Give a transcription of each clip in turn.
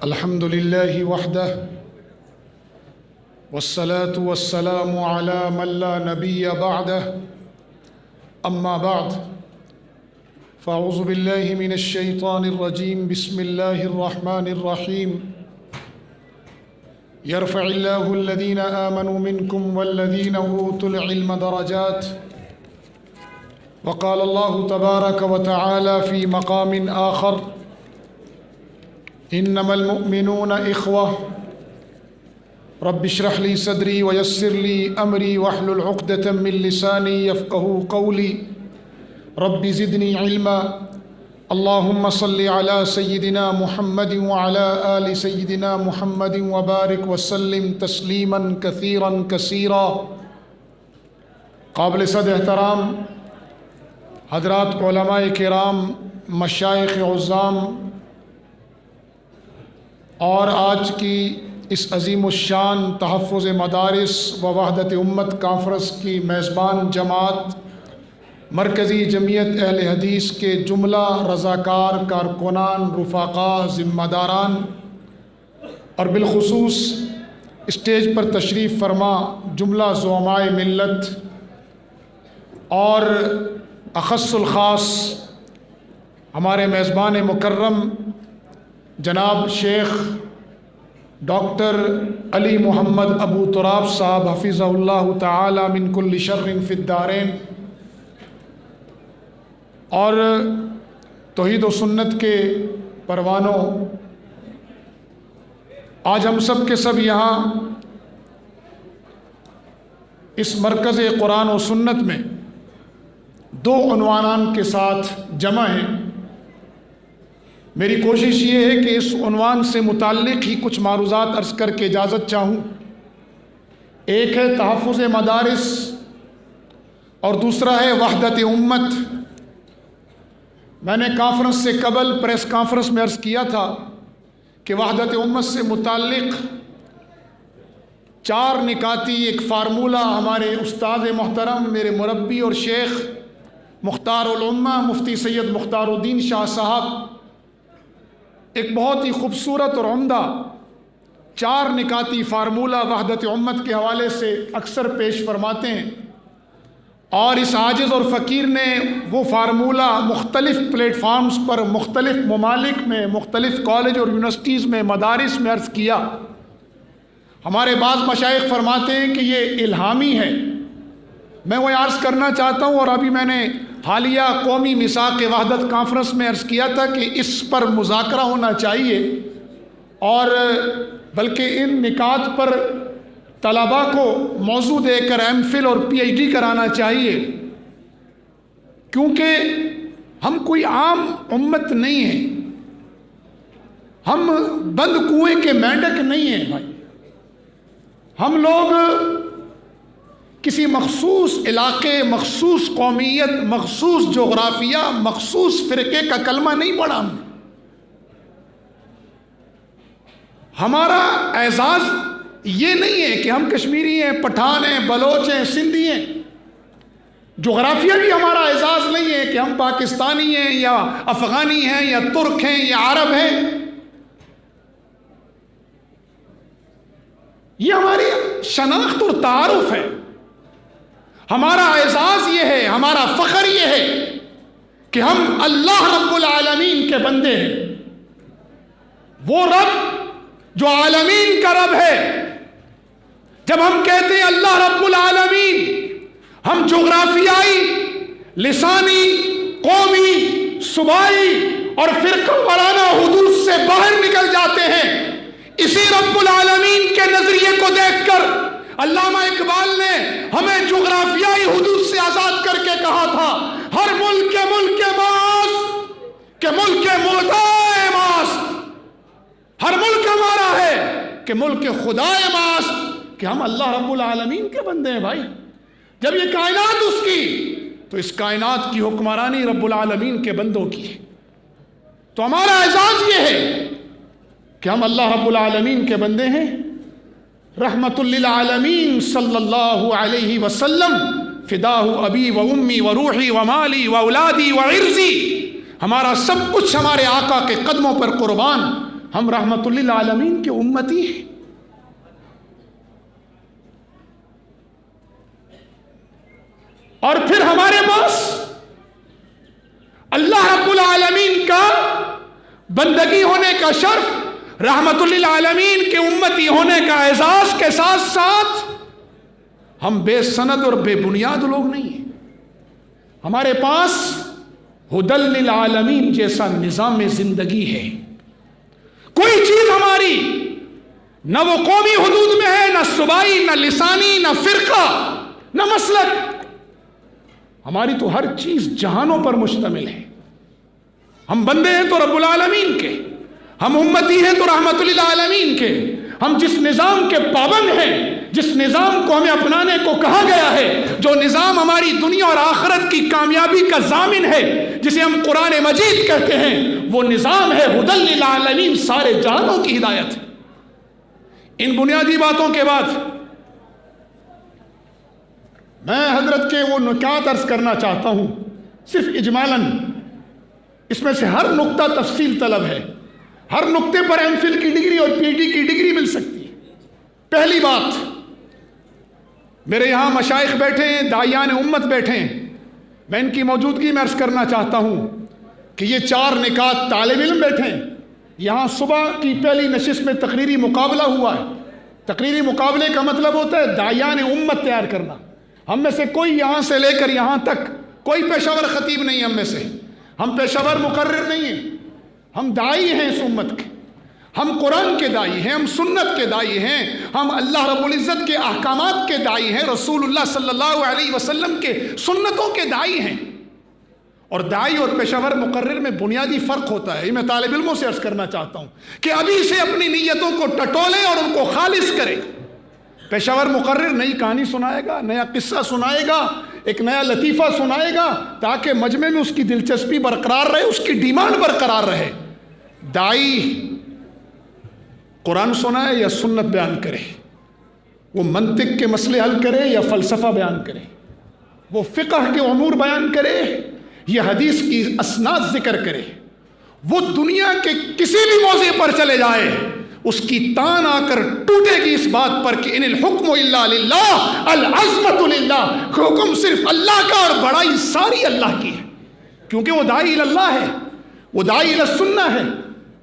الحمد لله وحده والصلاة والسلام على من لا نبي بعده أما بعد فأعوذ بالله من الشيطان الرجيم بسم الله الرحمن الرحيم يرفع الله الذين آمنوا منكم والذين أوتوا العلم درجات وقال الله تبارك وتعالى في مقام آخر إنما المؤمنون إخوة رب اشرح لي صدري ويسر لي أمري واحلل عقدة من لساني يفقهوا قولي رب زدني علما اللهم صل على سيدنا محمد وعلى آل سيدنا محمد وبارك وسلم تسليما كثيرا كثيرا. قابل صد احترام حضرات علماء کرام، مشائخ عظام اور آج کی اس عظیم الشان تحفظ مدارس و وحدت امت کانفرنس کی میزبان جماعت مرکزی جمعیت اہل حدیث کے جملہ رضاکار کارکنان، رفقا، ذمہ داران اور بالخصوص اسٹیج پر تشریف فرما جملہ زعمائے ملت اور اخص الخاص ہمارے میزبان مکرم جناب شیخ ڈاکٹر علی محمد ابو تراب صاحب حفظہ اللہ تعالی من کل شر فی الدارین، اور توحید و سنت کے پروانوں، آج ہم سب کے سب یہاں اس مرکز قرآن و سنت میں دو عنوانان کے ساتھ جمع ہیں. میری کوشش یہ ہے کہ اس عنوان سے متعلق ہی کچھ معروضات عرض کر کے اجازت چاہوں. ایک ہے تحفظ مدارس اور دوسرا ہے وحدت امت. میں نے کانفرنس سے قبل پریس کانفرنس میں عرض کیا تھا کہ وحدت امت سے متعلق 4 نکاتی ایک فارمولہ ہمارے استاد محترم، میرے مربی اور شیخ مختار الامہ مفتی سید مختار الدین شاہ صاحب ایک بہت ہی خوبصورت اور عمدہ 4 نکاتی فارمولہ وحدت امت کے حوالے سے اکثر پیش فرماتے ہیں، اور اس عاجز اور فقیر نے وہ فارمولہ مختلف پلیٹ فارمز پر، مختلف ممالک میں، مختلف کالج اور یونیورسٹیز میں، مدارس میں عرض کیا. ہمارے بعض مشائخ فرماتے ہیں کہ یہ الہامی ہے. میں وہ عرض کرنا چاہتا ہوں، اور ابھی میں نے حالیہ قومی میثاق وحدت کانفرنس میں عرض کیا تھا کہ اس پر مذاکرہ ہونا چاہیے، اور بلکہ ان نکات پر طلباء کو موضوع دے کر ایم فل اور پی ایچ ڈی کرانا چاہیے، کیونکہ ہم کوئی عام امت نہیں ہیں، ہم بند کنویں کے مینڈک نہیں ہیں بھائی. ہم لوگ کسی مخصوص علاقے، مخصوص قومیت، مخصوص جغرافیہ، مخصوص فرقے کا کلمہ نہیں پڑھا. ہمارا اعزاز یہ نہیں ہے کہ ہم کشمیری ہیں، پٹھان ہیں، بلوچ ہیں، سندھی ہیں. جغرافیہ بھی ہمارا اعزاز نہیں ہے کہ ہم پاکستانی ہیں یا افغانی ہیں یا ترک ہیں یا عرب ہیں. یہ ہماری شناخت اور تعارف ہے. ہمارا اعزاز یہ ہے، ہمارا فخر یہ ہے کہ ہم اللہ رب العالمین کے بندے ہیں. وہ رب جو عالمین کا رب ہے. جب ہم کہتے ہیں اللہ رب العالمین، ہم جغرافیائی، لسانی، قومی، صوبائی اور فرقہ وارانہ حدود سے باہر نکل جاتے ہیں. اسی رب العالمین کے نظریے کو دیکھ کر علامہ اقبال نے ہمیں جغرافیائی حدود سے آزاد کر کے کہا تھا، ہر ملک ماست کہ ملک مردائے ماست. ہر ملک ہمارا ہے کہ ملک خدائے ماست، کہ ہم اللہ رب العالمین کے بندے ہیں بھائی. جب یہ کائنات اس کی، تو اس کائنات کی حکمرانی رب العالمین کے بندوں کی ہے. تو ہمارا اعزاز یہ ہے کہ ہم اللہ رب العالمین کے بندے ہیں. رحمت للعالمین صلی اللہ علیہ وسلم فداہ ابی و امی و روحی و مالی و اولادی و عرضی، ہمارا سب کچھ ہمارے آقا کے قدموں پر قربان. ہم رحمت للعالمین کے امتی ہیں۔ اور پھر ہمارے پاس اللہ رب العالمین کا بندگی ہونے کا شرف، رحمت للعالمین کے امتی ہونے کا اعزاز کے ساتھ ساتھ ہم بے سند اور بے بنیاد لوگ نہیں ہیں۔ ہمارے پاس ہدی للعالمین جیسا نظام زندگی ہے۔ کوئی چیز ہماری نہ وہ قومی حدود میں ہے، نہ صوبائی، نہ لسانی، نہ فرقہ، نہ مسلک، ہماری تو ہر چیز جہانوں پر مشتمل ہے۔ ہم بندے ہیں تو رب العالمین کے، ہم امتی ہیں تو رحمت للعالمین کے۔ ہم جس نظام کے پابند ہیں، جس نظام کو ہمیں اپنانے کو کہا گیا ہے، جو نظام ہماری دنیا اور آخرت کی کامیابی کا ضامن ہے، جسے ہم قرآن مجید کہتے ہیں، وہ نظام ہے ہدی للعالمین، سارے جہانوں کی ہدایت۔ ان بنیادی باتوں کے بعد میں حضرت کے وہ نکات عرض کرنا چاہتا ہوں، صرف اجمالاً۔ اس میں سے ہر نقطہ تفصیل طلب ہے، ہر نقطے پر ایم فل کی ڈگری اور پی ایچ ڈی کی ڈگری مل سکتی ہے۔ پہلی بات، میرے یہاں مشائخ بیٹھے ہیں، داعیان امت بیٹھے ہیں، میں ان کی موجودگی میں عرض کرنا چاہتا ہوں کہ یہ 4 نکات طالب علم بیٹھے ہیں۔ یہاں صبح کی پہلی نشست میں تقریری مقابلہ ہوا ہے۔ تقریری مقابلے کا مطلب ہوتا ہے داعیان امت تیار کرنا۔ ہم میں سے کوئی یہاں سے لے کر یہاں تک کوئی پیشہ ور خطیب نہیں، ہم میں سے ہم پیشہ ور مقرر نہیں ہیں، ہم داعی ہیں اس امت کے۔ ہم قرآن کے داعی ہیں، ہم سنت کے داعی ہیں، ہم اللہ رب العزت کے احکامات کے داعی ہیں، رسول اللہ صلی اللہ علیہ وسلم کے سنتوں کے داعی ہیں۔ اور داعی اور پیشہ ور مقرر میں بنیادی فرق ہوتا ہے۔ میں طالب علموں سے عرض کرنا چاہتا ہوں کہ ابھی سے اپنی نیتوں کو ٹٹولیں اور ان کو خالص کریں۔ پیشہ ور مقرر نئی کہانی سنائے گا، نیا قصہ سنائے گا، ایک نیا لطیفہ سنائے گا تاکہ مجمع میں اس کی دلچسپی برقرار رہے، اس کی ڈیمانڈ برقرار رہے۔ داعی قرآن سنائے یا سنت بیان کرے، وہ منطق کے مسئلے حل کرے یا فلسفہ بیان کرے، وہ فقہ کے امور بیان کرے یا حدیث کی اسناد ذکر کرے، وہ دنیا کے کسی بھی موضوع پر چلے جائے، اس کی تان آ کر ٹوٹے گی اس بات پر کہ ان الحکم الا للہ العظمت للہ، حکم صرف اللہ کا اور بڑائی ساری اللہ کی ہے۔ کیونکہ وہ داعی اللہ ہے، وہ داعی السنہ ہے،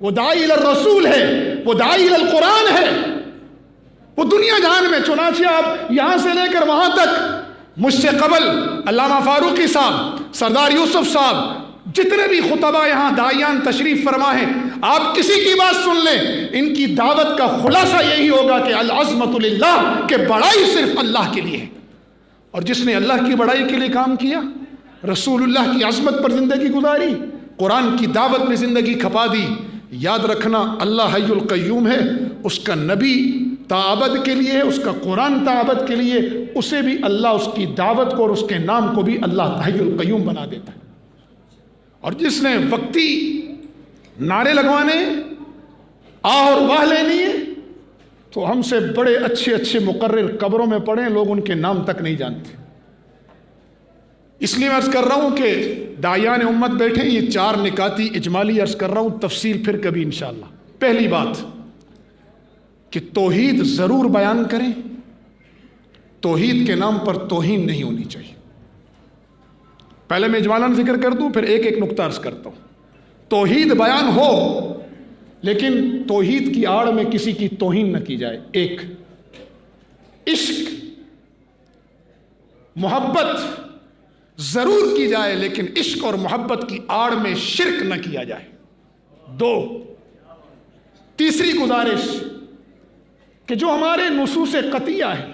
وہ داعی الرسول ہے، وہ داعی القرآن ہے، وہ دنیا جہان میں۔ چنانچہ آپ یہاں سے لے کر وہاں تک مجھ سے قبل علامہ فاروقی صاحب، سردار یوسف صاحب، جتنے بھی خطبہ یہاں داعیان تشریف فرما ہیں، آپ کسی کی بات سن لیں، ان کی دعوت کا خلاصہ یہی ہوگا کہ العظمت للہ، کہ بڑائی صرف اللہ کے لیے ہے۔ اور جس نے اللہ کی بڑائی کے لیے کام کیا، رسول اللہ کی عظمت پر زندگی گزاری، قرآن کی دعوت میں زندگی کھپا دی، یاد رکھنا اللہ حی القیوم ہے، اس کا نبی تعبد کے لیے ہے، اس کا قرآن تعبد کے لیے، اسے بھی اللہ اس کی دعوت کو اور اس کے نام کو بھی اللہ حی القیوم بنا دیتا ہے۔ اور جس نے وقتی نعرے لگوانے، آہ اور واہ لینی ہے، تو ہم سے بڑے اچھے اچھے مقرر قبروں میں پڑے، لوگ ان کے نام تک نہیں جانتے۔ اس لیے میں عرض کر رہا ہوں کہ داعیان امت بیٹھے، یہ 4 نکاتی اجمالی عرض کر رہا ہوں، تفصیل پھر کبھی انشاءاللہ۔ پہلی بات کہ توحید ضرور بیان کریں، توحید کے نام پر توہین نہیں ہونی چاہیے۔ پہلے میں اجمالاً ذکر کر دوں، پھر ایک ایک نقطہ عرض کرتا ہوں۔ توحید بیان ہو، لیکن توحید کی آڑ میں کسی کی توہین نہ کی جائے۔ ایک، عشق محبت ضرور کی جائے، لیکن عشق اور محبت کی آڑ میں شرک نہ کیا جائے۔ 2، تیسری گزارش کہ جو ہمارے نصوص قطعیہ ہیں،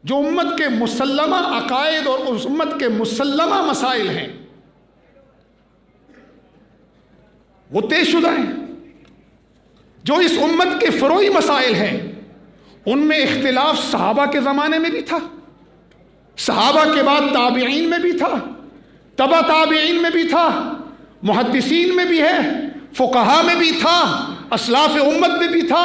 جو امت کے مسلمہ عقائد اور اس امت کے مسلمہ مسائل ہیں، وہ طے شدہ ہیں۔ جو اس امت کے فروعی مسائل ہیں، ان میں اختلاف صحابہ کے زمانے میں بھی تھا، صحابہ کے بعد تابعین میں بھی تھا، تبع تابعین میں بھی تھا، محدثین میں بھی ہے، فقہا میں بھی تھا، اسلاف امت میں بھی تھا،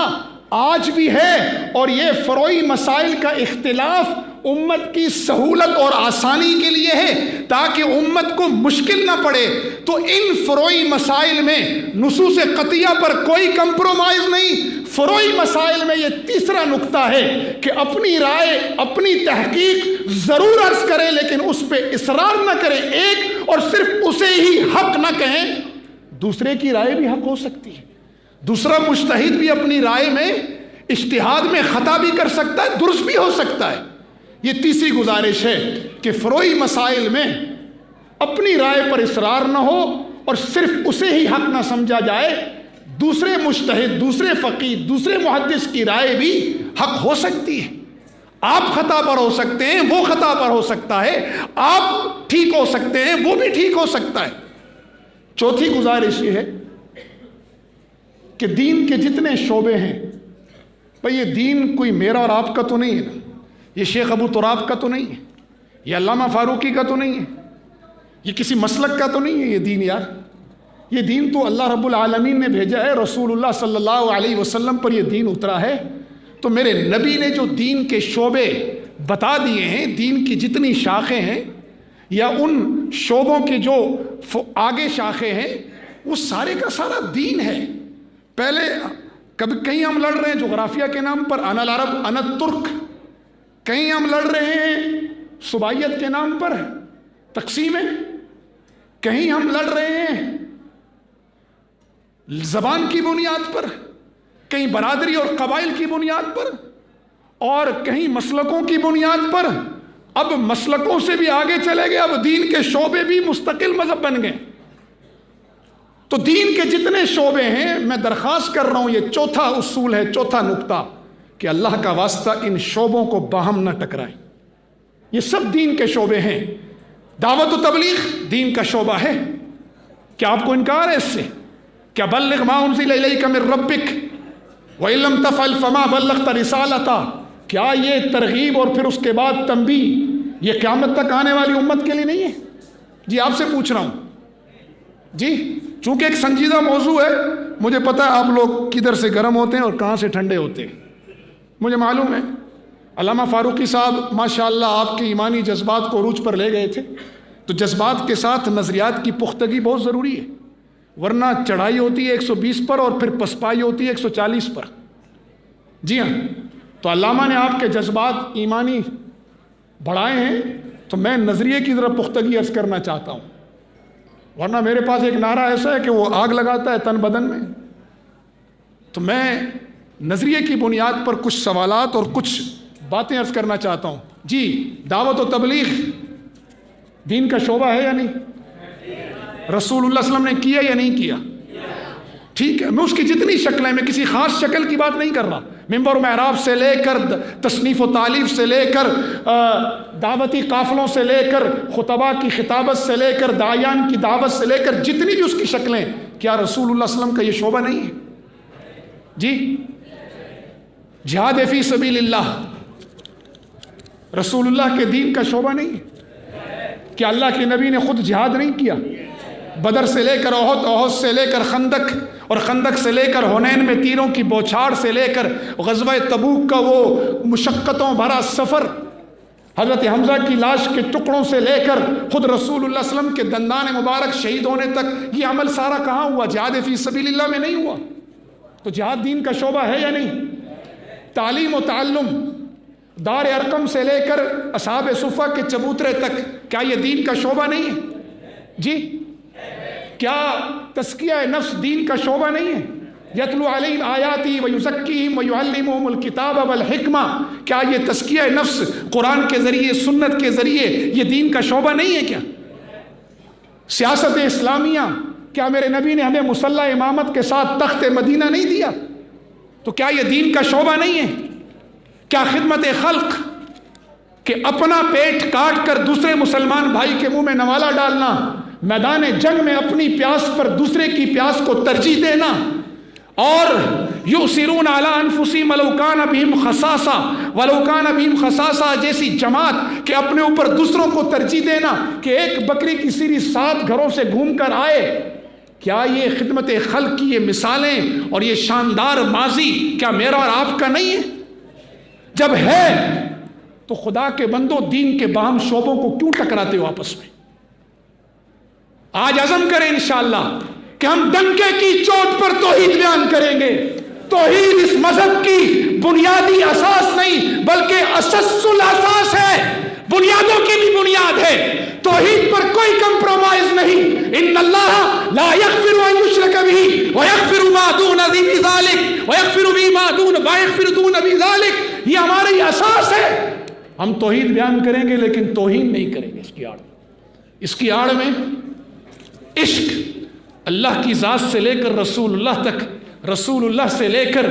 آج بھی ہے۔ اور یہ فروعی مسائل کا اختلاف امت کی سہولت اور آسانی کے لیے ہے تاکہ امت کو مشکل نہ پڑے۔ تو ان فروعی مسائل میں نصوص قطعیہ پر کوئی کمپرومائز نہیں۔ فروعی مسائل میں یہ تیسرا نقطہ ہے کہ اپنی رائے، اپنی تحقیق ضرور عرض کریں لیکن اس پہ اصرار نہ کریں، ایک اور صرف اسے ہی حق نہ کہیں، دوسرے کی رائے بھی حق ہو سکتی ہے۔ دوسرا مجتہد بھی اپنی رائے میں اجتہاد میں خطا بھی کر سکتا ہے، درست بھی ہو سکتا ہے۔ یہ تیسری گزارش ہے کہ فروعی مسائل میں اپنی رائے پر اصرار نہ ہو اور صرف اسے ہی حق نہ سمجھا جائے، دوسرے مجتہد، دوسرے فقیہ، دوسرے محدث کی رائے بھی حق ہو سکتی ہے۔ آپ خطا پر ہو سکتے ہیں، وہ خطا پر ہو سکتا ہے، آپ ٹھیک ہو سکتے ہیں، وہ بھی ٹھیک ہو سکتا ہے۔ چوتھی گزارش یہ ہے کہ دین کے جتنے شعبے ہیں، بھئی یہ دین کوئی میرا اور آپ کا تو نہیں ہے، یہ شیخ ابو تراب کا تو نہیں ہے، یہ علامہ فاروقی کا تو نہیں ہے، یہ کسی مسلک کا تو نہیں ہے، یہ دین یار، یہ دین تو اللہ رب العالمین نے بھیجا ہے، رسول اللہ صلی اللہ علیہ وسلم پر یہ دین اترا ہے۔ تو میرے نبی نے جو دین کے شعبے بتا دیے ہیں، دین کی جتنی شاخیں ہیں یا ان شعبوں کی جو آگے شاخیں ہیں، وہ سارے کا سارا دین ہے۔ پہلے کبھی کہیں ہم لڑ رہے ہیں جغرافیہ کے نام پر، انا العرب انا الترک، کہیں ہم لڑ رہے ہیں صوبائیت کے نام پر، تقسیمیں، کہیں ہم لڑ رہے ہیں زبان کی بنیاد پر، کہیں برادری اور قبائل کی بنیاد پر، اور کہیں مسلکوں کی بنیاد پر۔ اب مسلکوں سے بھی آگے چلے گئے، اب دین کے شعبے بھی مستقل مذہب بن گئے۔ تو دین کے جتنے شعبے ہیں، میں درخواست کر رہا ہوں، یہ چوتھا اصول ہے، چوتھا نقطہ، کہ اللہ کا واسطہ ان شعبوں کو باہم نہ ٹکرائیں۔ یہ سب دین کے شعبے ہیں۔ دعوت و تبلیغ دین کا شعبہ ہے، کیا آپ کو انکار ہے اس سے؟ کیا بلغ ما انزل الیک من ربک وَإِن لَمْ تَفْعَلْ فَمَا بَلَّغْتَ رِسَالَتَهُ، کیا یہ ترغیب اور پھر اس کے بعد تنبیہ یہ قیامت تک آنے والی امت کے لیے نہیں ہے؟ جی آپ سے پوچھ رہا ہوں جی، چونکہ ایک سنجیدہ موضوع ہے، مجھے پتہ ہے آپ لوگ کدھر سے گرم ہوتے ہیں اور کہاں سے ٹھنڈے ہوتے ہیں، مجھے معلوم ہے۔ علامہ فاروقی صاحب ماشاءاللہ آپ کے ایمانی جذبات کو عروج پر لے گئے تھے، تو جذبات کے ساتھ نظریات کی پختگی بہت ضروری ہے، ورنہ چڑھائی ہوتی ہے 120 پر اور پھر پسپائی ہوتی ہے 140 پر۔ جی ہاں، تو علامہ نے آپ کے جذبات ایمانی بڑھائے ہیں، تو میں نظریے کی طرف پختگی عرض کرنا چاہتا ہوں، ورنہ میرے پاس ایک نعرہ ایسا ہے کہ وہ آگ لگاتا ہے تن بدن میں۔ تو میں نظریے کی بنیاد پر کچھ سوالات اور کچھ باتیں عرض کرنا چاہتا ہوں۔ جی، دعوت و تبلیغ دین کا شعبہ ہے یا نہیں؟ رسول اللہ صلی اللہ علیہ وسلم نے کیا یا نہیں کیا؟ ٹھیک ہے، میں اس کی جتنی شکلیں، میں کسی خاص شکل کی بات نہیں کر رہا، منبر و محراب سے لے کر تصنیف و تالیف سے لے کر دعوتی قافلوں سے لے کر خطباء کی خطابت سے لے کر داعیان کی دعوت سے لے کر جتنی بھی اس کی شکلیں، کیا رسول اللہ صلی اللہ علیہ وسلم کا یہ شعبہ نہیں ہے؟ جی، جہاد فی سبیل اللہ رسول اللہ کے دین کا شعبہ نہیں ہے؟ کیا اللہ کے نبی نے خود جہاد نہیں کیا؟ بدر سے لے کر احد، احد سے لے کر خندق، اور خندق سے لے کر حنین میں تیروں کی بوچھاڑ سے لے کر غزوہ تبوک کا وہ مشقتوں بھرا سفر، حضرت حمزہ کی لاش کے ٹکڑوں سے لے کر خود رسول اللہ صلی اللہ علیہ وسلم کے دندان مبارک شہید ہونے تک، یہ عمل سارا کہاں ہوا؟ جہاد فی سبیل اللہ میں نہیں ہوا؟ تو جہاد دین کا شعبہ ہے یا نہیں؟ تعلیم و تعلم دار ارقم سے لے کر اصحاب صفہ کے چبوترے تک، کیا یہ دین کا شعبہ نہیں ہے؟ جی، کیا تزکیہ نفس دین کا شعبہ نہیں ہے؟ یتلو علیہم آیاتی ویزکیہم ویعلمہم الکتاب والحکمہ، کیا یہ تزکیہ نفس قرآن کے ذریعے، سنت کے ذریعے یہ دین کا شعبہ نہیں ہے کیا؟ سیاست اسلامیہ، کیا میرے نبی نے ہمیں مصلی امامت کے ساتھ تخت مدینہ نہیں دیا؟ تو کیا یہ دین کا شعبہ نہیں ہے؟ کیا خدمت خلق کہ اپنا پیٹ کاٹ کر دوسرے مسلمان بھائی کے منہ میں نوالا ڈالنا، میدان جنگ میں اپنی پیاس پر دوسرے کی پیاس کو ترجیح دینا، اور یؤثرون علی انفسہم ولو کان بہم خصاصہ، ولو کان بہم خصاصہ جیسی جماعت کہ اپنے اوپر دوسروں کو ترجیح دینا کہ ایک بکری کی سیری 7 گھروں سے گھوم کر آئے، کیا یہ خدمت خلق کی یہ مثالیں اور یہ شاندار ماضی کیا میرا اور آپ کا نہیں ہے؟ جب ہے تو خدا کے بندو دین کے باہم شعبوں کو کیوں ٹکراتے ہو آپس میں؟ آج عزم کریں انشاءاللہ کہ ہم ڈنکے کی چوٹ پر توحید بیان کریں گے۔ توحید اس مذہب کی بنیادی اساس نہیں بلکہ اساس الاساس ہے، بنیادوں کی بھی بنیاد ہے۔ توحید پر کوئی کمپرومائز نہیں۔ ان اللہ لا یغفر ان یشرک بہ ویغفر ما دون ذلک ویغفر دون ذلک، یہ ہماری اساس ہے۔ ہم توحید بیان کریں گے لیکن توہین نہیں کریں گے اس کی آڑ میں عشق اللہ کی ذات سے لے کر رسول اللہ تک، رسول اللہ سے لے کر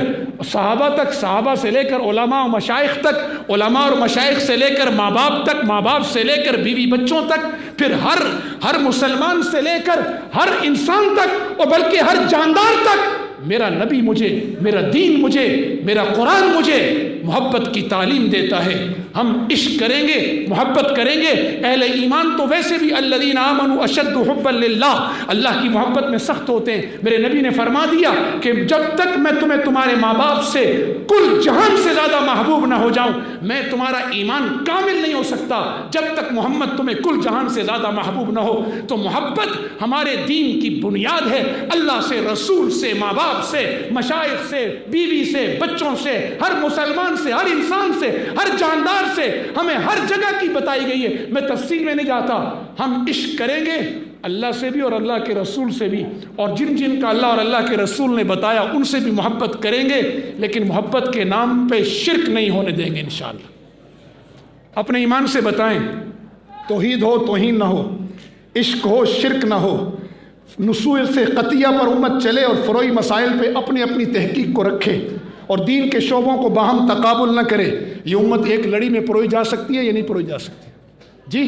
صحابہ تک، صحابہ سے لے کر علماء و مشائخ تک، علماء اور مشائخ سے لے کر ماں باپ تک، ماں باپ سے لے کر بیوی بچوں تک، پھر ہر مسلمان سے لے کر ہر انسان تک، اور بلکہ ہر جاندار تک میرا نبی مجھے، میرا دین مجھے، میرا قرآن مجھے محبت کی تعلیم دیتا ہے۔ ہم عشق کریں گے، محبت کریں گے۔ اہل ایمان تو ویسے بھی الذین آمنوا اشد حبا للہ، اللہ کی محبت میں سخت ہوتے ہیں۔ میرے نبی نے فرما دیا کہ جب تک میں تمہیں تمہارے ماں باپ سے کل جہان سے زیادہ محبوب نہ ہو جاؤں، میں تمہارا ایمان کامل نہیں ہو سکتا جب تک محمد تمہیں کل جہان سے زیادہ محبوب نہ ہو۔ تو محبت ہمارے دین کی بنیاد ہے، اللہ سے، رسول سے، ماں باپ سے، مشائخ سے، بیوی سے، بچوں سے، ہر مسلمان سے، ہر انسان سے، ہر جاندار سے، ہمیں ہر جگہ کی بتائی گئی ہے۔ میں تفصیل میں نہیں جاتا۔ ہم عشق کریں گے اللہ سے بھی اور اللہ کے رسول سے بھی، اور جن کا اللہ اور اللہ کے رسول نے بتایا ان سے بھی محبت کریں گے، لیکن محبت کے نام پہ شرک نہیں ہونے دیں گے انشاءاللہ۔ اپنے ایمان سے بتائیں، توحید ہو توہین نہ ہو، عشق ہو شرک نہ ہو، نصوص سے قطعیہ پر امت چلے اور فروعی مسائل پہ اپنی اپنی تحقیق کو رکھے اور دین کے شعبوں کو باہم تقابل نہ کرے۔ یہ امت ایک لڑی میں پروئی جا سکتی ہے یا نہیں پروئی جا سکتی؟ جی،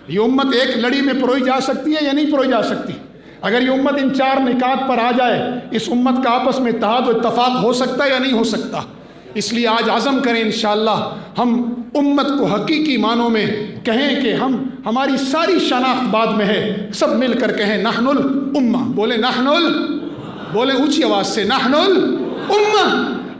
یہ امت ایک لڑی میں پروئی جا سکتی ہے یا نہیں پروئی جا سکتی؟ اگر یہ امت ان چار نکات پر آ جائے، اس امت کا آپس میں اتحاد و اتفاق ہو سکتا ہے یا نہیں ہو سکتا؟ اس لیے آج عزم کریں انشاءاللہ ہم امت کو حقیقی معنوں میں کہیں کہ ہماری ساری شناخت بعد میں ہے، سب مل کر کہیں نحن الامہ، بولیں اونچی آواز سے، نحن الامہ۔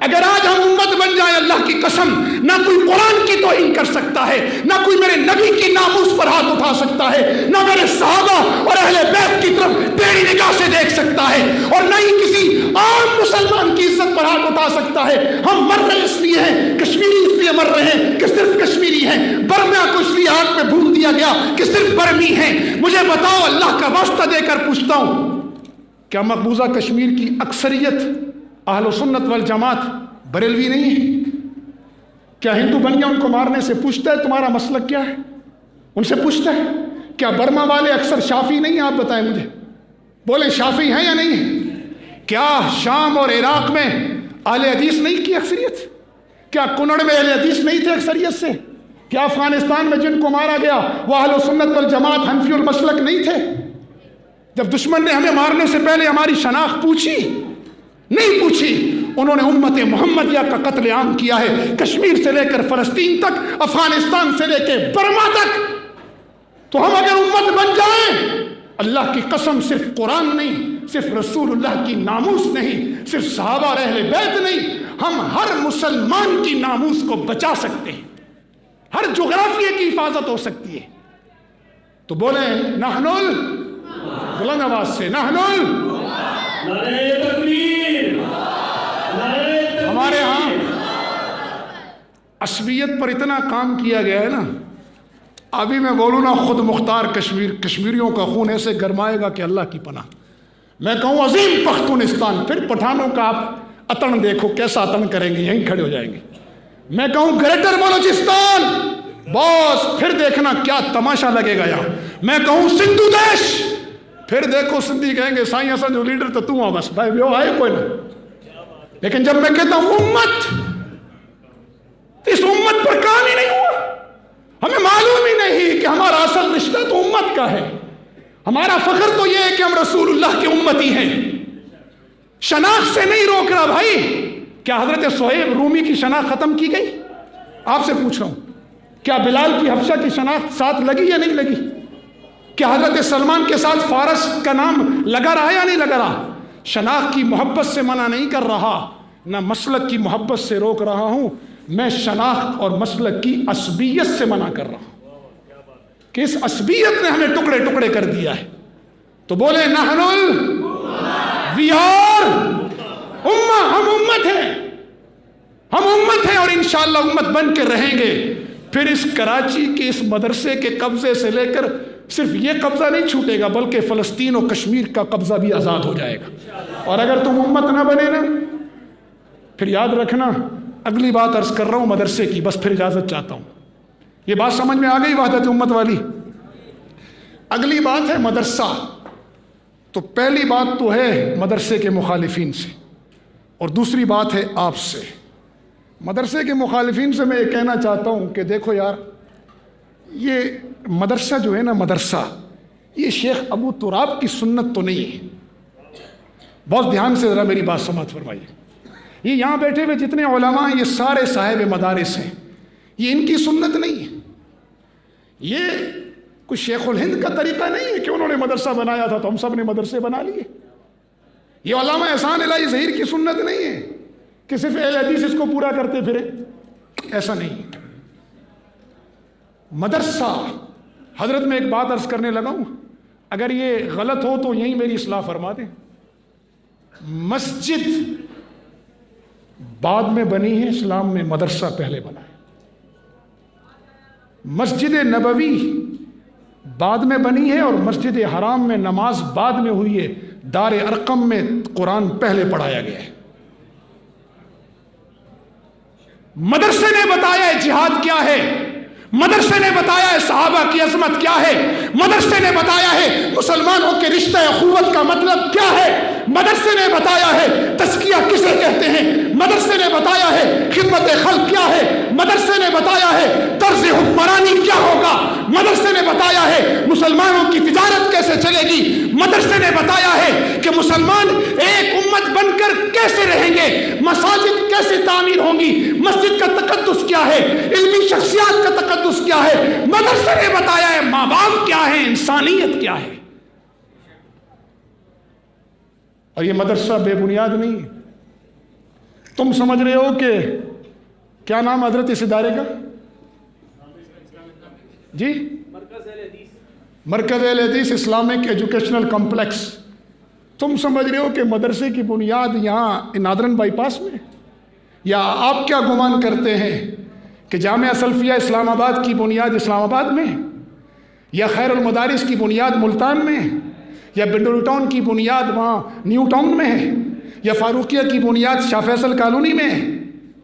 اگر آج ہم امت بن جائیں، اللہ کی قسم نہ کوئی قرآن کی توہین کر سکتا ہے، نہ کوئی میرے نبی کی ناموس پر ہاتھ اٹھا سکتا ہے، نہ میرے صحابہ اور اہل بیت کی طرف ٹیڑھی نگاہ سے دیکھ سکتا ہے، اور نہ ہی کسی عام مسلمان کی عزت پر ہاتھ اٹھا سکتا ہے۔ ہم مر رہے اس لیے ہیں، کشمیری اس لیے مر رہے ہیں کہ صرف کشمیری ہیں، برما کو اس لیے آگ میں بھون دیا گیا کہ صرف برمی ہیں۔ مجھے بتاؤ، اللہ کا واسطہ دے کر پوچھتا ہوں، کیا مقبوضہ کشمیر کی اکثریت اہل سنت والجماعت بریلوی نہیں ہے؟ کیا ہندو بن گیا ان کو مارنے سے پوچھتا ہے تمہارا مسلک کیا ہے؟ ان سے پوچھتا ہے؟ کیا برما والے اکثر شافعی نہیں ہیں؟ آپ بتائیں مجھے، بولیں شافعی ہیں یا نہیں ہیں؟ کیا شام اور عراق میں اہل حدیث نہیں کی اکثریت؟ کیا کنڑ میں اہل حدیث نہیں تھے اکثریت سے؟ کیا افغانستان میں جن کو مارا گیا وہ اہل سنت والجماعت حنفی المسلک نہیں تھے؟ جب دشمن نے ہمیں مارنے سے پہلے ہماری شناخت پوچھی؟ نہیں پوچھی۔ انہوں نے امت محمدیہ کا قتل عام کیا ہے، کشمیر سے لے کر فلسطین تک، افغانستان سے لے کے برما تک۔ تو ہم اگر امت بن جائیں، اللہ کی قسم صرف قرآن نہیں، صرف رسول اللہ کی ناموس نہیں، صرف صحابہ اور اہل بیت نہیں، ہم ہر مسلمان کی ناموس کو بچا سکتے ہیں، ہر جغرافیے کی حفاظت ہو سکتی ہے۔ تو بولیں نحن بلند آواز سے، نحن ہمارے ہاں عصبیت پر اتنا کام کیا گیا ہے نا، ابھی میں بولوں نا خود مختار کشمیریوں کا خون ایسے گرمائے گا کہ اللہ کی پناہ۔ میں کہوں عظیم پختونستان، پھر پٹھانوں کا آپ اتن دیکھو کیسا اتن کریں گے، یہیں کھڑے ہو جائیں گے۔ میں کہوں گریٹر بلوچستان، بس پھر دیکھنا کیا تماشا لگے گا یہاں۔ میں کہوں سندھو دیش، پھر دیکھو سندھی کہیں گے سائیں اساں جو لیڈر تو توں آ، بس بھائی وہ آئے کوئی نہ۔ لیکن جب میں کہتا ہوں امت، اس امت پر کام ہی نہیں ہوا۔ ہمیں معلوم ہی نہیں کہ ہمارا اصل رشتہ تو امت کا ہے۔ ہمارا فخر تو یہ ہے کہ ہم رسول اللہ کے امتی ہیں۔ شناخت سے نہیں روک رہا بھائی۔ کیا حضرت صہیب رومی کی شناخت ختم کی گئی؟ آپ سے پوچھ رہا ہوں، کیا بلال کی حبشہ کی شناخت ساتھ لگی یا نہیں لگی؟ کیا حضرت سلمان کے ساتھ فارس کا نام لگا رہا یا نہیں لگا رہا؟ شناخت کی محبت سے منع نہیں کر رہا، نہ مسلک کی محبت سے روک رہا ہوں۔ میں شناخت اور مسلک کی عصبیت سے منع کر رہا ہوں کہ اس عصبیت نے ہمیں ٹکڑے ٹکڑے کر دیا ہے. تو بولے نحن وی آر امہ، ہم امت ہیں، ہم امت ہیں اور انشاءاللہ امت بن کے رہیں گے. پھر اس کراچی کے اس مدرسے کے قبضے سے لے کر صرف یہ قبضہ نہیں چھوٹے گا بلکہ فلسطین و کشمیر کا قبضہ بھی آزاد ہو جائے گا. اور اگر تم امت نہ بنے نا، پھر یاد رکھنا اگلی بات عرض کر رہا ہوں مدرسے کی، بس پھر اجازت چاہتا ہوں. یہ بات سمجھ میں آ گئی وحدت امت والی؟ اگلی بات ہے مدرسہ. تو پہلی بات تو ہے مدرسے کے مخالفین سے اور دوسری بات ہے آپ سے. مدرسے کے مخالفین سے میں یہ کہنا چاہتا ہوں کہ دیکھو یار، یہ مدرسہ جو ہے نا، مدرسہ یہ شیخ ابو تراب کی سنت تو نہیں ہے. بہت دھیان سے ذرا میری بات سماعت فرمائیے. یہ یہاں بیٹھے ہوئے جتنے علماء ہیں یہ سارے صاحب مدارس ہیں، یہ ان کی سنت نہیں ہے. یہ کوئی شیخ الہند کا طریقہ نہیں ہے کہ انہوں نے مدرسہ بنایا تھا تو ہم سب نے مدرسے بنا لیے. یہ علامہ احسان الہی ظہیر کی سنت نہیں ہے کہ صرف اہل حدیث اس کو پورا کرتے پھرے، ایسا نہیں. مدرسہ، حضرت میں ایک بات عرض کرنے لگا ہوں، اگر یہ غلط ہو تو یہیں میری اصلاح فرما دیں. مسجد بعد میں بنی ہے، اسلام میں مدرسہ پہلے بنا ہے. مسجد نبوی بعد میں بنی ہے اور مسجد حرام میں نماز بعد میں ہوئی ہے. دار ارقم میں قرآن پہلے پڑھایا گیا ہے. مدرسے نے بتایا ہے جہاد کیا ہے، مدرسے نے بتایا ہے صحابہ کی عظمت کیا ہے، مدرسے نے بتایا ہے مسلمانوں کے رشتہ اخوت کا مطلب کیا ہے، مدرسے نے بتایا ہے تزکیہ کسے کہتے ہیں، مدرسے نے بتایا ہے خدمت خلق کیا ہے، مدرسے نے بتایا ہے طرز حکمرانی کیا ہوگا، مدرسے نے بتایا ہے مسلمانوں کی تجارت کیسے چلے گی، مدرسے نے بتایا ہے کہ مسلمان ایک امت بن کر کیسے رہیں گے، مساجد کیسے تعمیر ہوں گی، مسجد کا تقدس کیا ہے، علمی شخصیات کا تقدس کیا ہے. مدرسے نے بتایا ہے ماں باپ کیا ہے، انسانیت کیا ہے. اور یہ مدرسہ بے بنیاد نہیں ہے. تم سمجھ رہے ہو کہ کیا نام حضرت اس ادارے کا؟ جی، مرکز اہل حدیث اسلامک ایجوکیشنل کمپلیکس. تم سمجھ رہے ہو کہ مدرسے کی بنیاد یہاں نادرن بائی پاس میں، یا آپ کیا گمان کرتے ہیں کہ جامعہ سلفیہ اسلام آباد کی بنیاد اسلام آباد میں، یا خیر المدارس کی بنیاد ملتان میں، یا بنڈول ٹاؤن کی بنیاد وہاں نیو ٹاؤن میں ہے، یا فاروقیہ کی بنیاد شاہ فیصل کالونی میں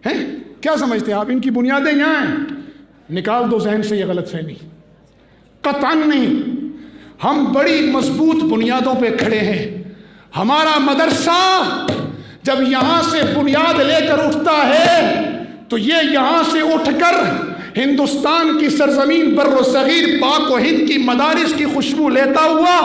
ہے؟ کیا سمجھتے ہیں آپ ان کی بنیادیں یہاں ہیں؟ نکال دو ذہن سے یہ غلط فہمی. قطعاً نہیں. ہم بڑی مضبوط بنیادوں پہ کھڑے ہیں. ہمارا مدرسہ جب یہاں سے بنیاد لے کر اٹھتا ہے تو یہ یہاں سے اٹھ کر ہندوستان کی سرزمین بر و صغیر پاک و ہند کی مدارس کی خوشبو لیتا ہوا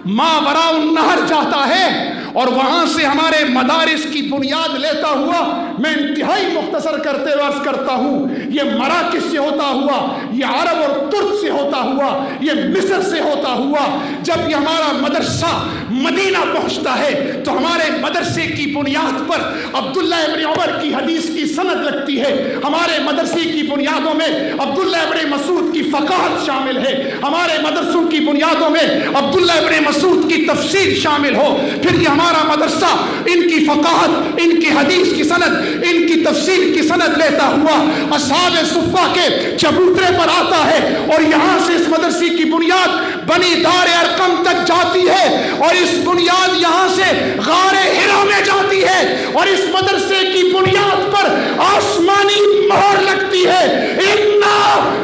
ماوراء النہر جاتا ہے، اور وہاں سے ہمارے مدارس کی بنیاد لیتا ہوا. میں انتہائی مختصر کرتے ہوئے عرض کرتا ہوں، یہ مراکش سے ہوتا ہوا، یہ عرب اور ترک سے ہوتا ہوا، یہ مصر سے ہوتا ہوا. جب یہ ہمارا مدرسہ مدینہ پہنچتا ہے تو ہمارے مدرسے کی بنیاد پر عبداللہ ابن عمر کی حدیث کی سند لگتی ہے. ہمارے مدرسے کی بنیادوں میں عبداللہ ابن مسعود کی فقاہت شامل ہے. ہمارے مدرسوں کی بنیادوں میں عبداللہ ابن مسعود کی تفسیر شامل ہو. پھر یہ ہمارا مدرسہ ان کی فقاہت، ان کی حدیث کی سند، ان کی تفسیر کی سند لیتا ہوا اصحاب صفہ کے چبوترے پر آتا ہے، اور یہاں سے اس مدرسے کی بنیاد بنی دار ارقم تک جاتی ہے، اور اس بنیاد یہاں سے غار ہرا میں جاتی ہے، اور اس مدرسے کی بنیاد پر آسمانی مہر لگتی ہے. انا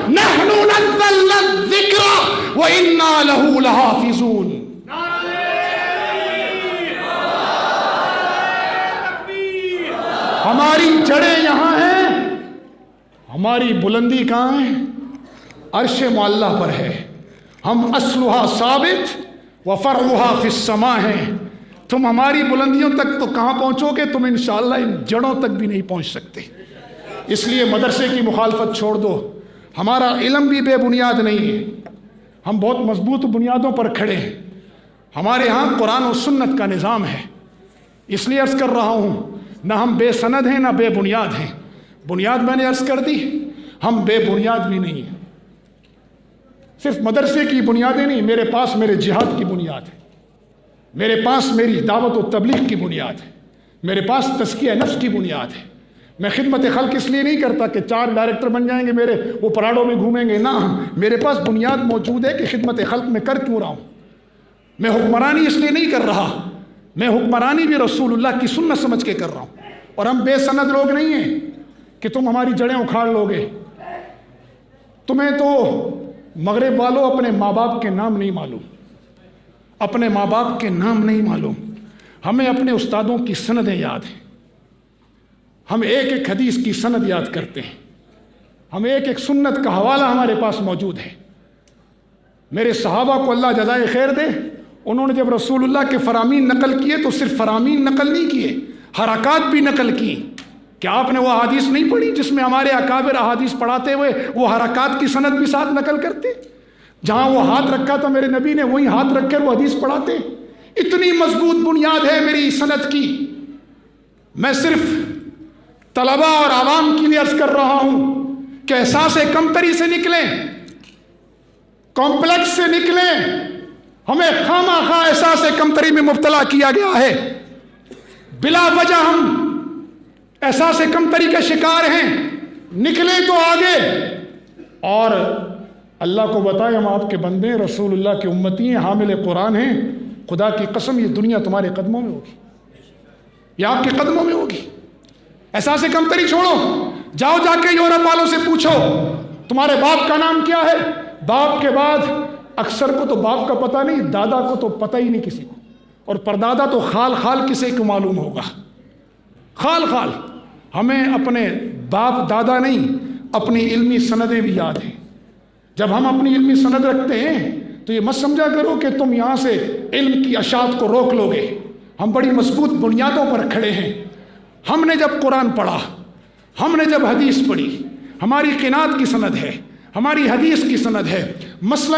نحن نزلنا الذکر وانا له لحافظون. ہماری جڑیں یہاں ہیں، ہماری بلندی کہاں ہے؟ عرش معلہ پر ہے. ہم اصلها ثابت وفرعها فی السماء ہیں. تم ہماری بلندیوں تک تو کہاں پہنچو گے؟ تم انشاءاللہ ان جڑوں تک بھی نہیں پہنچ سکتے. اس لیے مدرسے کی مخالفت چھوڑ دو. ہمارا علم بھی بے بنیاد نہیں ہے، ہم بہت مضبوط بنیادوں پر کھڑے ہیں. ہمارے ہاں قرآن و سنت کا نظام ہے. اس لیے عرض کر رہا ہوں، نہ ہم بے سند ہیں نہ بے بنیاد ہیں. بنیاد میں نے عرض کر دی، ہم بے بنیاد بھی نہیں ہیں۔ صرف مدرسے کی بنیادیں نہیں، میرے پاس میرے جہاد کی بنیاد ہے، میرے پاس میری دعوت و تبلیغ کی بنیاد ہے، میرے پاس تزکیہ نفس کی بنیاد ہے۔ میں خدمت خلق اس لیے نہیں کرتا کہ 4 ڈائریکٹر بن جائیں گے میرے، وہ پراڑوں میں گھومیں گے، نہ، میرے پاس بنیاد موجود ہے کہ خدمت خلق میں کر کیوں رہا ہوں۔ میں حکمرانی اس لیے نہیں کر رہا، میں حکمرانی بھی رسول اللہ کی سنت سمجھ کے کر رہا ہوں۔ اور ہم بے سند لوگ نہیں ہیں کہ تم ہماری جڑیں اکھاڑ لوگے۔ تمہیں تو مغرب والوں اپنے ماں باپ کے نام نہیں معلوم، اپنے ماں باپ کے نام نہیں معلوم، ہمیں اپنے استادوں کی سندیں یاد ہیں، ہم ایک ایک حدیث کی سند یاد کرتے ہیں، ہم ایک ایک سنت کا حوالہ ہمارے پاس موجود ہے۔ میرے صحابہ کو اللہ جزائے خیر دے، انہوں نے جب رسول اللہ کے فرامین نقل کیے تو صرف فرامین نقل نہیں کیے، حرکات بھی نقل کی۔ کیا آپ نے وہ احادیث نہیں پڑھی جس میں ہمارے اکابر احادیث پڑھاتے ہوئے وہ حرکات کی سند بھی ساتھ نقل کرتے؟ جہاں وہ ہاتھ رکھا تھا میرے نبی نے، وہیں ہاتھ رکھ کر وہ حدیث پڑھاتے۔ اتنی مضبوط بنیاد ہے میری سند کی۔ میں صرف طلباء اور عوام کے لیے عرض کر رہا ہوں کہ احساس کمتری سے نکلیں، کمپلیکس سے نکلیں۔ ہمیں خواہ مخواہ احساس کمتری میں مبتلا کیا گیا ہے، بلا وجہ ہم احساس کمتری کا شکار ہیں۔ نکلیں تو آگے، اور اللہ کو بتائیں ہم آپ کے بندے ہیں، رسول اللہ کی امتی ہیں، حامل قرآن ہیں۔ خدا کی قسم یہ دنیا تمہارے قدموں میں ہوگی، یہ آپ کے قدموں میں ہوگی۔ احساس کمتری چھوڑو، جاؤ جا کے یورپ والوں سے پوچھو تمہارے باپ کا نام کیا ہے۔ باپ کے بعد اکثر کو تو باپ کا پتہ نہیں، دادا کو تو پتہ ہی نہیں کسی کو، اور پردادا تو خال خال کسی کو معلوم ہوگا، خال خال۔ ہمیں اپنے باپ دادا نہیں، اپنی علمی سندیں بھی یاد ہیں۔ جب ہم اپنی علمی سند رکھتے ہیں تو یہ مت سمجھا کرو کہ تم یہاں سے علم کی اشاعت کو روک لو گے۔ ہم بڑی مضبوط بنیادوں پر کھڑے ہیں۔ ہم نے جب قرآن پڑھا، ہم نے جب حدیث پڑھی، ہماری قناعت کی سند ہے، ہماری حدیث کی سند ہے۔ مثلا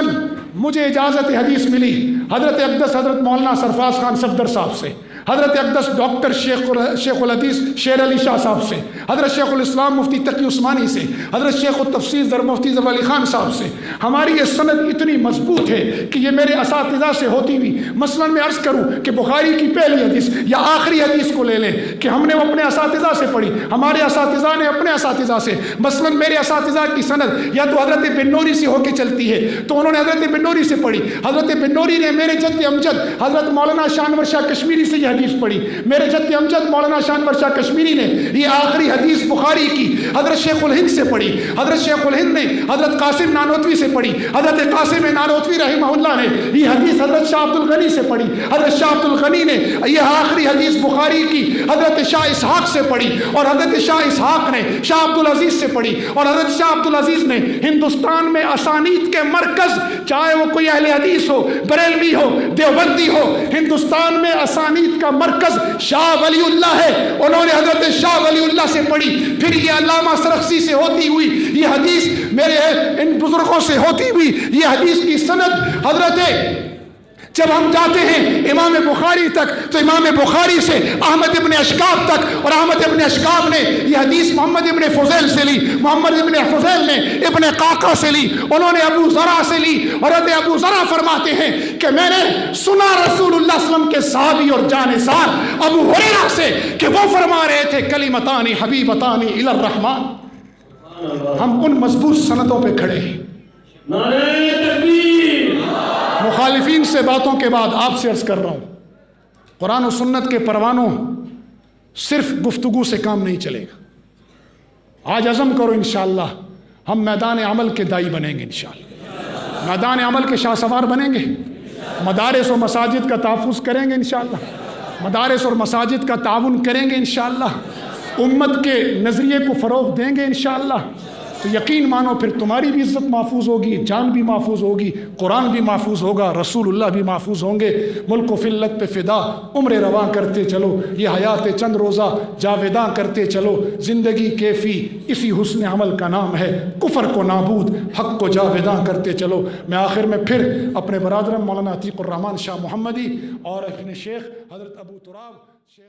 مجھے اجازت حدیث ملی حضرت اقدس حضرت مولانا سرفراز خان صفدر صاحب سے، حضرت اقدس ڈاکٹر شیخ الحدیث شیر علی شاہ صاحب سے، حضرت شیخ الاسلام مفتی تقی عثمانی سے، حضرت شیخ التفسیر در مفتی ظفر علی خان صاحب سے۔ ہماری یہ سند اتنی مضبوط ہے کہ یہ میرے اساتذہ سے ہوتی ہوئی، مثلا میں عرض کروں کہ بخاری کی پہلی حدیث یا آخری حدیث کو لے لیں کہ ہم نے اپنے اساتذہ سے پڑھی، ہمارے اساتذہ نے اپنے اساتذہ سے۔ مثلا میرے اساتذہ کی سند یا تو حضرت بن نوری سے ہو کے چلتی ہے، تو انہوں نے حضرت بن نوری سے پڑھی، حضرت بن نوری نے میرے جد امجد حضرت مولانا شانور شاہ کشمیری سے یہ حدیث پڑھی، میرے جد امجد مولانا شانور شاہ کشمیری نے یہ آخری حدیث بخاری کی حضرت شیخ الہند سے پڑھی، حضرت شیخ الہند نے حضرت قاسم نانوتوی سے پڑھی، حضرت قاسم نانوتوی رحمہ اللہ نے یہ حدیث حضرت شاہ عبد الغنی سے پڑھی، حضرت شاہ عبد الغنی نے یہ آخری حدیث بخاری کی حضرت شاہ اسحاق سے پڑھی، اور حضرت شاہ اسحاق نے شاہ عبد العزیز سے پڑھی، اور حضرت شاہ عبد العزیز نے ہندوستان میں اسانید کے مرکز، چاہے وہ کوئی اہل حدیث ہو، بریلوی ہو، دیوبندی ہو، ہندوستان میں اسانید کا مرکز شاہ ولی اللہ ہے، انہوں نے حضرت شاہ ولی اللہ سے پڑھی۔ پھر یہ علامہ سرخسی سے ہوتی ہوئی یہ حدیث، میرے ان بزرگوں سے ہوتی ہوئی یہ حدیث کی سند حضرت، جب ہم جاتے ہیں امام بخاری تک تو امام بخاری سے احمد ابن اشکاب تک، اور احمد ابن اشکاب نے یہ حدیث محمد ابن فضیل سے لی، محمد ابن فضیل نے ابن قعقاع سے لی، انہوں نے ابو ذرا سے لی۔ حضرت ابو ذرا فرماتے ہیں کہ میں نے سنا رسول اللہ صلی اللہ علیہ وسلم کے صحابی اور جانثار ابو ہریرہ سے کہ وہ فرما رہے تھے کلمتان حبیبتان الی الرحمن۔ ہم ان مضبوط سندوں پہ کھڑے ہیں۔ نعرہ تکبیر! مخالفین سے باتوں کے بعد آپ سے عرض کر رہا ہوں، قرآن و سنت کے پروانوں صرف گفتگو سے کام نہیں چلے گا۔ آج عزم کرو انشاءاللہ ہم میدان عمل کے دائی بنیں گے، انشاءاللہ میدان عمل کے شاہ سوار بنیں گے، مدارس و مساجد کا تحفظ کریں گے انشاءاللہ، مدارس اور مساجد کا تعاون کریں گے انشاءاللہ، امت کے نظریے کو فروغ دیں گے انشاءاللہ۔ تو یقین مانو پھر تمہاری بھی عزت محفوظ ہوگی، جان بھی محفوظ ہوگی، قرآن بھی محفوظ ہوگا، رسول اللہ بھی محفوظ ہوں گے۔ ملک و فلت پہ فدا عمر رواں کرتے چلو، یہ حیات چند روزہ جاویداں کرتے چلو، زندگی کیفی اسی حسن عمل کا نام ہے، کفر کو نابود حق کو جاویداں کرتے چلو۔ میں آخر میں پھر اپنے برادرم مولانا عتیق الرحمن شاہ محمدی اور اپنے شیخ حضرت ابو تراب شیخ